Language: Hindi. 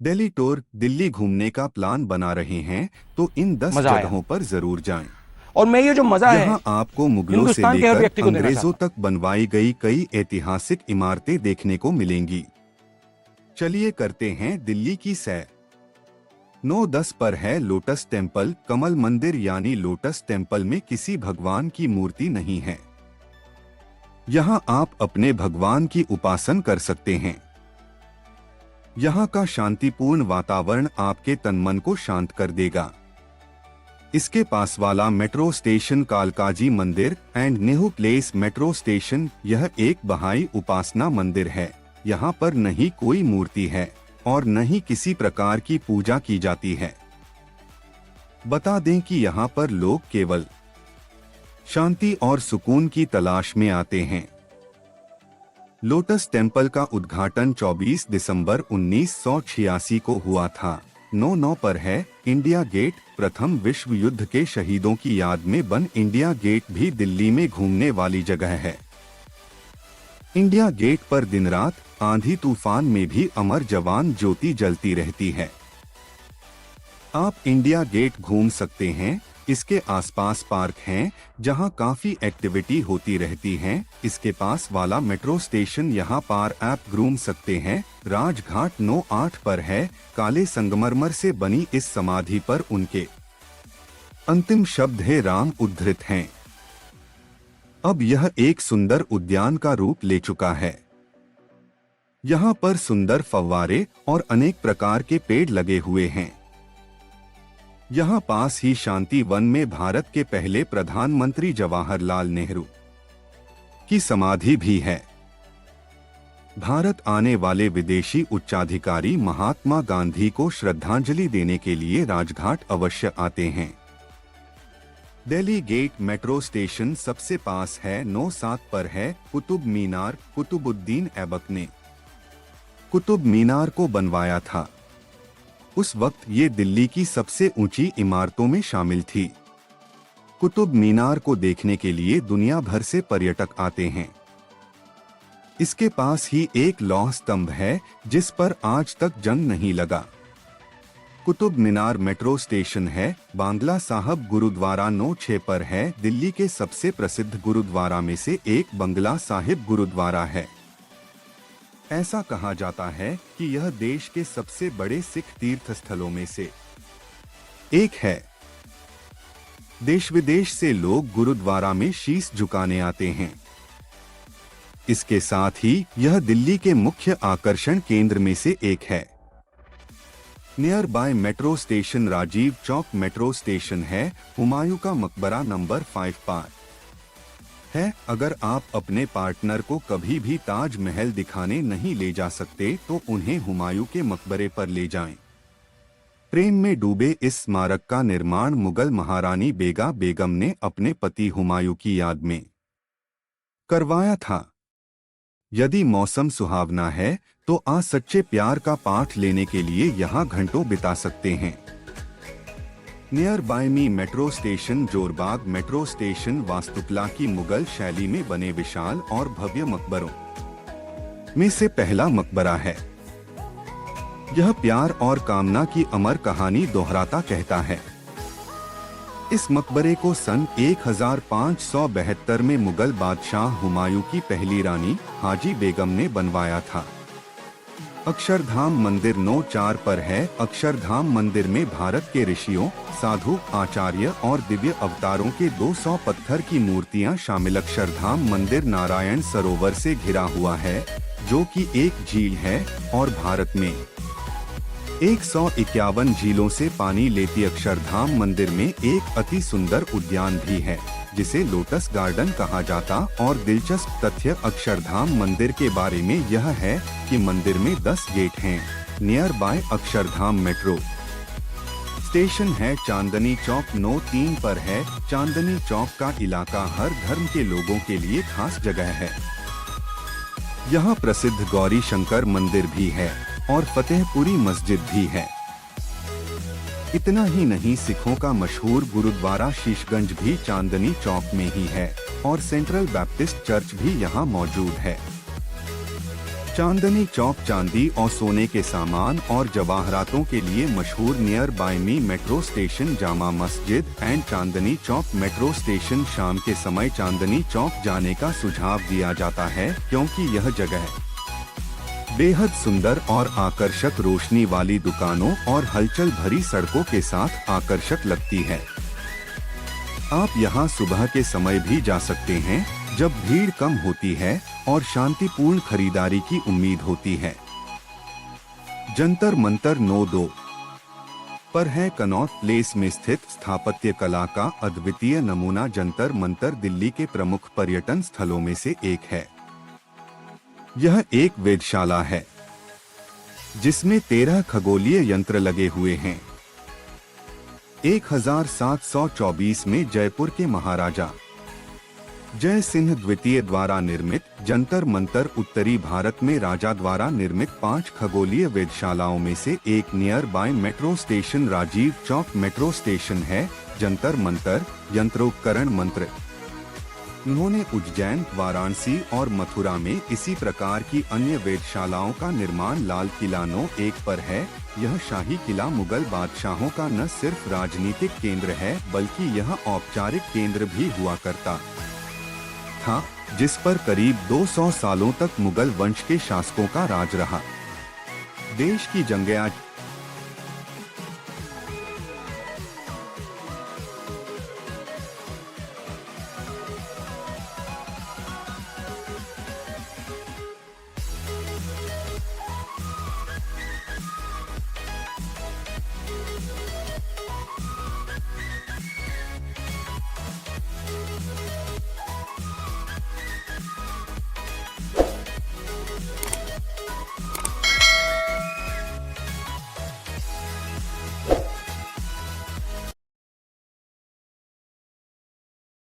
दिल्ली टूर, दिल्ली घूमने का प्लान बना रहे हैं तो इन 10 मजा आया। जगहों पर जरूर जाएं। और मैं ये जो मजा है यहाँ आपको मुगलों से हिंदुस्तान के हर लेकर व्यक्ति को देना अंग्रेजों चाहता तक बनवाई गई कई ऐतिहासिक इमारतें देखने को मिलेंगी। चलिए करते हैं दिल्ली की सैर। 9-10 पर है लोटस टेम्पल, कमल मंदिर यानी लोटस टेम्पल में किसी भगवान की मूर्ति नहीं है। यहाँ आप अपने भगवान की उपासना कर सकते हैं। यहाँ का शांतिपूर्ण वातावरण आपके तन मन को शांत कर देगा। इसके पास वाला मेट्रो स्टेशन कालकाजी मंदिर and Nehru place metro station, यह एक बहाई उपासना मंदिर है। यहाँ पर नहीं कोई मूर्ति है और न ही किसी प्रकार की पूजा की जाती है। बता दें कि यहाँ पर लोग केवल शांति और सुकून की तलाश में आते हैं। लोटस टेम्पल का उद्घाटन 24 दिसंबर 1986 को हुआ था। 9-9 पर है इंडिया गेट, प्रथम विश्व युद्ध के शहीदों की याद में बन इंडिया गेट भी दिल्ली में घूमने वाली जगह है। इंडिया गेट पर दिन रात आंधी तूफान में भी अमर जवान ज्योति जलती रहती है। आप इंडिया गेट घूम सकते हैं। इसके आसपास पार्क हैं जहां काफी एक्टिविटी होती रहती हैं। इसके पास वाला मेट्रो स्टेशन यहां पार आप घूम सकते हैं। राजघाट 9-8 पर है। काले संगमरमर से बनी इस समाधि पर उनके अंतिम शब्द है राम उद्धृत हैं। अब यह एक सुंदर उद्यान का रूप ले चुका है। यहाँ पर सुंदर फव्वारे और अनेक प्रकार के पेड़ लगे हुए हैं। यहाँ पास ही शांति वन में भारत के पहले प्रधानमंत्री जवाहरलाल नेहरू की समाधि भी है। भारत आने वाले विदेशी उच्चाधिकारी महात्मा गांधी को श्रद्धांजलि देने के लिए राजघाट अवश्य आते हैं। दिल्ली गेट मेट्रो स्टेशन सबसे पास है। 9-7 पर है कुतुब मीनार। कुतुबुद्दीन ऐबक ने कुतुब मीनार को बनवाया था। उस वक्त ये दिल्ली की सबसे ऊंची इमारतों में शामिल थी। कुतुब मीनार को देखने के लिए दुनिया भर से पर्यटक आते हैं। इसके पास ही एक लौह स्तंभ है जिस पर आज तक जंग नहीं लगा। कुतुब मीनार मेट्रो स्टेशन है। बांग्ला साहब गुरुद्वारा 9-6 पर है। दिल्ली के सबसे प्रसिद्ध गुरुद्वारा में से एक बंगला साहिब गुरुद्वारा है। ऐसा कहा जाता है कि यह देश के सबसे बड़े सिख तीर्थ स्थलों में से एक है। देश विदेश से लोग गुरुद्वारा में शीश झुकाने आते हैं। इसके साथ ही यह दिल्ली के मुख्य आकर्षण केंद्र में से एक है। Nearby metro station Rajiv Chowk metro station है। हुमायूं का मकबरा नंबर 5 पर है। अगर आप अपने पार्टनर को कभी भी ताजमहल दिखाने नहीं ले जा सकते तो उन्हें हुमायूं के मकबरे पर ले जाएं। प्रेम में डूबे इस स्मारक का निर्माण मुगल महारानी बेगा बेगम ने अपने पति हुमायूं की याद में करवाया था। यदि मौसम सुहावना है तो आज सच्चे प्यार का पाठ लेने के लिए यहाँ घंटों बिता सकते हैं। Near by me metro station Jorbagh metro station वास्तुकला की मुगल शैली में बने विशाल और भव्य मकबरों में से पहला मकबरा है। यह प्यार और कामना की अमर कहानी दोहराता कहता है। इस मकबरे को सन 1572 में मुगल बादशाह हुमायूं की पहली रानी हाजी बेगम ने बनवाया था। अक्षरधाम मंदिर 9-4 पर है। अक्षरधाम मंदिर में भारत के ऋषियों, साधु, आचार्य और दिव्य अवतारों के 200 पत्थर की मूर्तियां शामिल। अक्षरधाम मंदिर नारायण सरोवर से घिरा हुआ है जो कि एक झील है और भारत में 151 झीलों से पानी लेती अक्षरधाम मंदिर में एक अति सुंदर उद्यान भी है जिसे लोटस गार्डन कहा जाता। और दिलचस्प तथ्य अक्षरधाम मंदिर के बारे में यह है कि मंदिर में 10 गेट हैं। Near by Akshardham metro station है। चांदनी चौक 9-3 पर है। चांदनी चौक का इलाका हर धर्म के लोगों के लिए खास जगह है। यहाँ प्रसिद्ध गौरी शंकर मंदिर भी है और फतेहपुरी मस्जिद भी है। इतना ही नहीं, सिखों का मशहूर गुरुद्वारा शीशगंज भी चांदनी चौक में ही है और सेंट्रल बैप्टिस्ट चर्च भी यहाँ मौजूद है। चांदनी चौक चांदी और सोने के सामान और जवाहरातों के लिए मशहूर nearby me metro station, Jama Masjid and Chandni Chowk metro station. शाम के समय चांदनी चौक जाने का सुझाव दिया जाता है क्योंकि यह जगह बेहद सुंदर और आकर्षक रोशनी वाली दुकानों और हलचल भरी सड़कों के साथ आकर्षक लगती है। आप यहां सुबह के समय भी जा सकते हैं जब भीड़ कम होती है और शांतिपूर्ण खरीदारी की उम्मीद होती है। जंतर मंतर 9-2 पर है। कनॉट प्लेस में स्थित स्थापत्य कला का अद्वितीय नमूना जंतर मंतर दिल्ली के प्रमुख पर्यटन स्थलों में से एक है। यह एक वेधशाला है जिसमें 13 खगोलीय यंत्र लगे हुए हैं। 1724 में जयपुर के महाराजा जय सिंह द्वितीय द्वारा निर्मित जंतर मंतर उत्तरी भारत में राजा द्वारा निर्मित 5 खगोलीय वेधशालाओं में से एक nearby metro station Rajiv Chowk metro station है। जंतर मंतर यंत्रोपकरण मंत्र। उन्होंने उज्जैन, वाराणसी और मथुरा में इसी प्रकार की अन्य वेधशालाओं का निर्माण लाल किला 9-1 पर है। यह शाही किला मुगल बादशाहों का न सिर्फ राजनीतिक केंद्र है बल्कि यह औपचारिक केंद्र भी हुआ करता था, जिस पर करीब 200 सालों तक मुगल वंश के शासकों का राज रहा। देश की जंगें आज